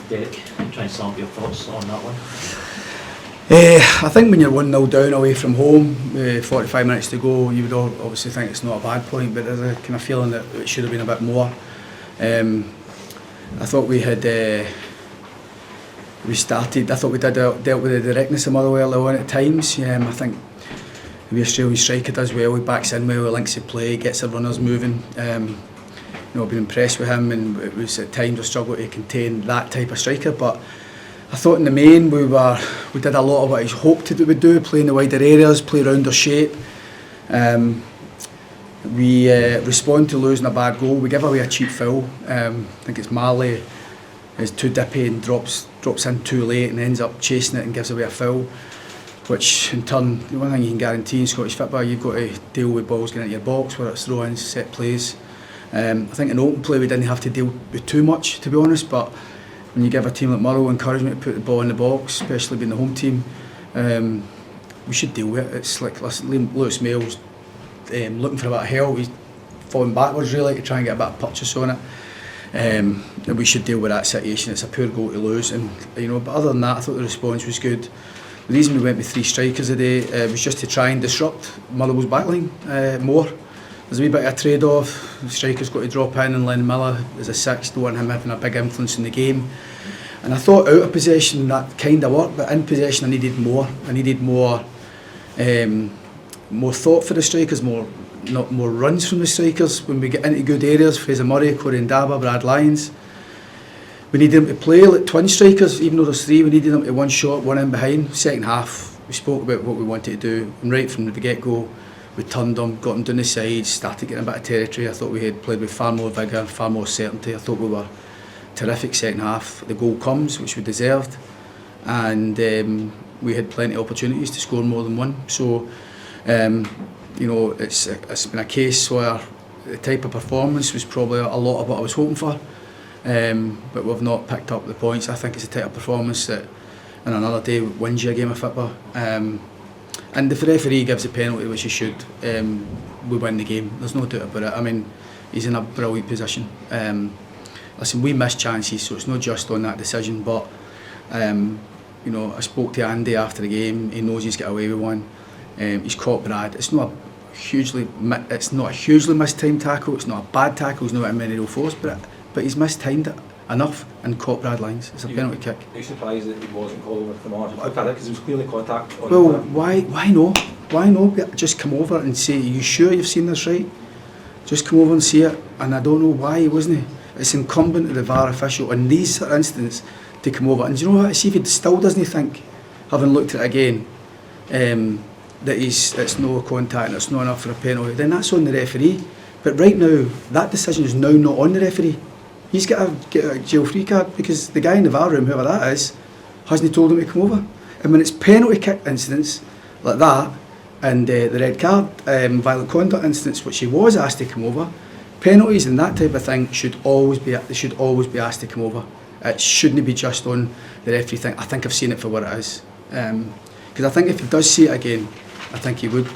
Derek, try and sum up your thoughts on that one. I think when you're 1-0 down away from home, 45 minutes to go, you would obviously think it's not a bad point, but there's a kind of feeling that it should have been a bit more. I thought we had I thought we dealt with the directness of Motherwell on at times. I think the Australian striker does well, he backs in well, links of play, gets the runners moving. I've been impressed with him, and it was at times a struggle to contain that type of striker, but I thought in the main we did a lot of what I hoped that we would do, play in the wider areas, play around their shape. We respond to losing a bad goal. We give away a cheap foul. I think it's Marley is too dippy and drops in too late and ends up chasing it and gives away a foul, which in turn, the one thing you can guarantee in Scottish football, you've got to deal with balls getting into your box, whether it's throw-ins, set plays. I think in open play we didn't have to deal with too much, to be honest, but when you give a team like Motherwell encouragement to put the ball in the box, especially being the home team, we should deal with it. It's like, listen, Lewis Mayall's looking for a bit of help. He's falling backwards really to try and get a bit of purchase on it. And we should deal with that situation. It's a poor goal to lose, and but other than that, I thought the response was good. The reason we went with 3 strikers today was just to try and disrupt Motherwell's backline more. There's a wee bit of a trade-off. The striker's got to drop in, and Len Miller is a 6, don't want him having a big influence in the game. And I thought out of possession that kind of worked, but in possession I needed more. I needed more thought for the strikers, more runs from the strikers. When we get into good areas, Fraser Murray, Corey Ndaba, Brad Lyons, we needed them to play like twin strikers. Even though there's 3, we needed them to one shot, one in behind. Second half, we spoke about what we wanted to do, and right from the get-go, we turned them, got them down the sides, started getting a bit of territory. I thought we had played with far more vigour, far more certainty. I thought we were terrific second half. The goal comes, which we deserved, and we had plenty of opportunities to score more than one. So, it's been a case where the type of performance was probably a lot of what I was hoping for, but we've not picked up the points. I think it's a type of performance that on another day wins you a game of football. And if the referee gives a penalty, which he should, we win the game. There's no doubt about it. I mean, he's in a brilliant position. Listen, we missed chances, so it's not just on that decision. But I spoke to Andy after the game. He knows he's got away with one. He's caught Brad. It's not a hugely mistimed tackle. It's not a bad tackle. He's not in many real force, but he's mistimed it enough and caught Brad Lyons. It's a penalty kick. Are you surprised that he wasn't called over from ours? Because it was clearly contact. Well, why no? Why no? Just come over and say, are you sure you've seen this right? Just come over and see it. And I don't know why he wasn't. It's incumbent of the VAR official in these sort of instances to come over. And do you know what? See if he still doesn't think, having looked at it again, that it's no contact and it's not enough for a penalty, then that's on the referee. But right now, that decision is now not on the referee. He's got to get a jail-free card because the guy in the VAR room, whoever that is, hasn't told him to come over. And when it's penalty kick incidents like that, and the red card, violent conduct incidents, which he was asked to come over, penalties and that type of thing should always be asked to come over. It shouldn't be just on the referee thing. I think I've seen it for what it is. Because I think if he does see it again, I think he would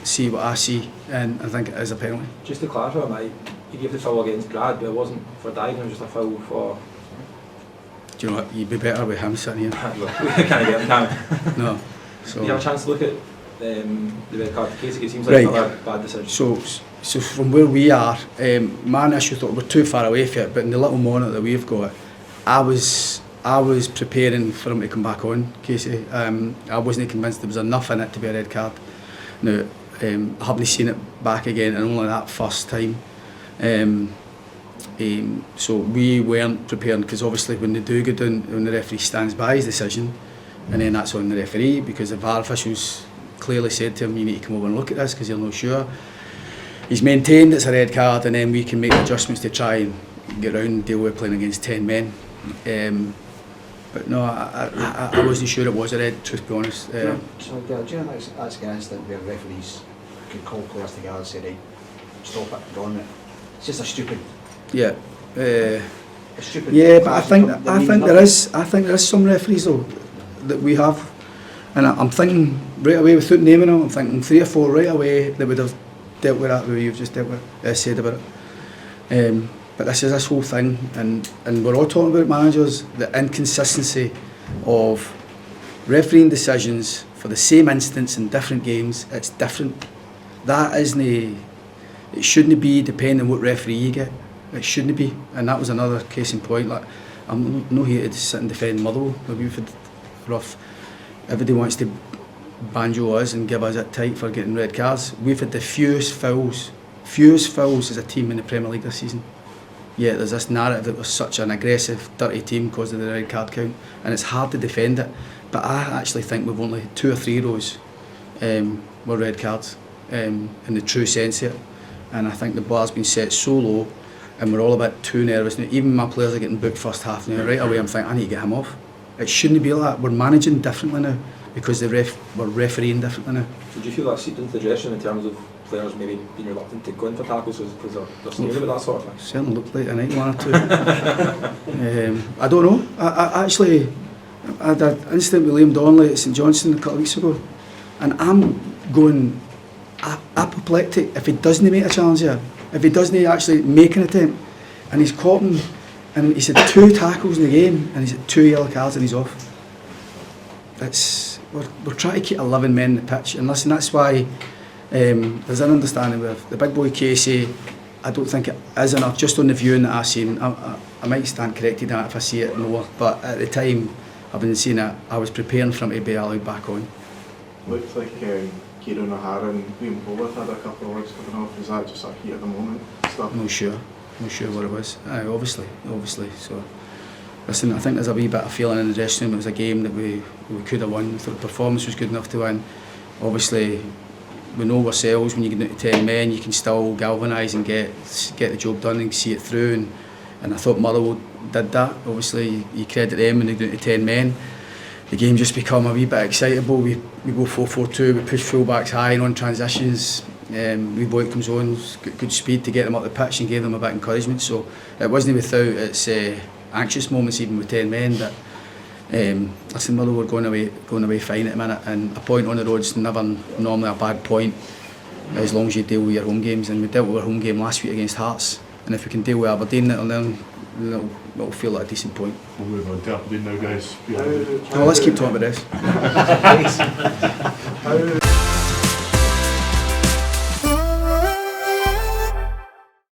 see what I see, and I think it is a penalty. Just to clarify, mate, he gave the foul against Brad, but it wasn't for diving, it was just a foul for... Do you know what, you'd be better with him sitting here. We can't get him, can we? No. So, do you have a chance to look at the red card case? It seems like another bad decision. So from where we are, my initial thought, we're too far away from it, but in the little monitor that we've got, I was preparing for him to come back on, Casey. I wasn't convinced there was enough in it to be a red card. Now, I haven't seen it back again, and only that first time. So we weren't prepared, because obviously when they do go down, when the referee stands by his decision, and then that's on the referee, because the VAR officials clearly said to him, you need to come over and look at this because you're not sure. He's maintained it's a red card, and then we can make adjustments to try and get around and deal with playing against 10 men. But no, I wasn't sure it was a red, truth be honest. Do you know that's an incident where referees can call players together and say, right, stop it, go on it. It's just a stupid. Yeah. Stupid. Yeah, but I think there is some referees though that we have, and I'm thinking right away without naming them, I'm thinking 3 or 4 right away that would have dealt with that the way you've just said about it. But this whole thing, and we're all talking about managers, the inconsistency of refereeing decisions for the same instance in different games. It's different. That isn't it shouldn't be depending on what referee you get. It shouldn't be, and that was another case in point. Like, I'm not here to sit and defend Motherwell. We've had rough. Everybody wants to banjo us and give us it tight for getting red cards. We've had the fewest fouls as a team in the Premier League this season. Yeah, there's this narrative that we're such an aggressive, dirty team because of the red card count, and it's hard to defend it. But I actually think we've only 2 or 3 rows were red cards in the true sense of it. And I think the bar's been set so low, and we're all a bit too nervous now. Even my players are getting booked first half now. Right away, I'm thinking I need to get him off. It shouldn't be like that. We're managing differently now because we're refereeing differently now. Did you feel that seeped into the dressing room in terms of players maybe being reluctant to go in for tackles because they're scared about that sort of thing? Certainly looked like tonight, 1 or 2. I don't know. I actually had an incident with Liam Donnelly at St Johnstone a couple of weeks ago, and I'm going apoplectic if he doesn't make a challenge here, if he doesn't actually make an attempt, and he's caught him, and he's had 2 tackles in the game, and he's had 2 yellow cards and he's off. We're trying to keep 11 men in the pitch, and listen, that's why there's an understanding with the big boy Casey. I don't think it is enough, just on the viewing that I've seen. I might stand corrected on it if I see it more, but at the time I've been seeing it, I was preparing for him to be allowed back on. Looked like Kieran O'Hara and Liam Howard had a couple of words coming off. Is that just a heat of the moment stuff? No sure what it was. Obviously. So, listen, I think there's a wee bit of feeling in the dressing room. It was a game that we could have won. The performance was good enough to win. Obviously, we know ourselves, when you get down to 10 men, you can still galvanise and get the job done and see it through. And I thought Motherwell did that. Obviously, you credit them when they go down to 10 men. The game just become a wee bit excitable. We go 4-4-2, we push full-backs high and on transitions. Wee boy comes on, got good speed to get them up the pitch and gave them a bit of encouragement. So it wasn't without its anxious moments, even with 10 men. But listen, Motherwell were going away fine at the minute, and a point on the road's never normally a bad point as long as you deal with your home games. And we dealt with our home game last week against Hearts, and if we can deal with Aberdeen, it'll feel like a decent point. We'll move on to Aberdeen now, guys. Well, let's keep talking about this.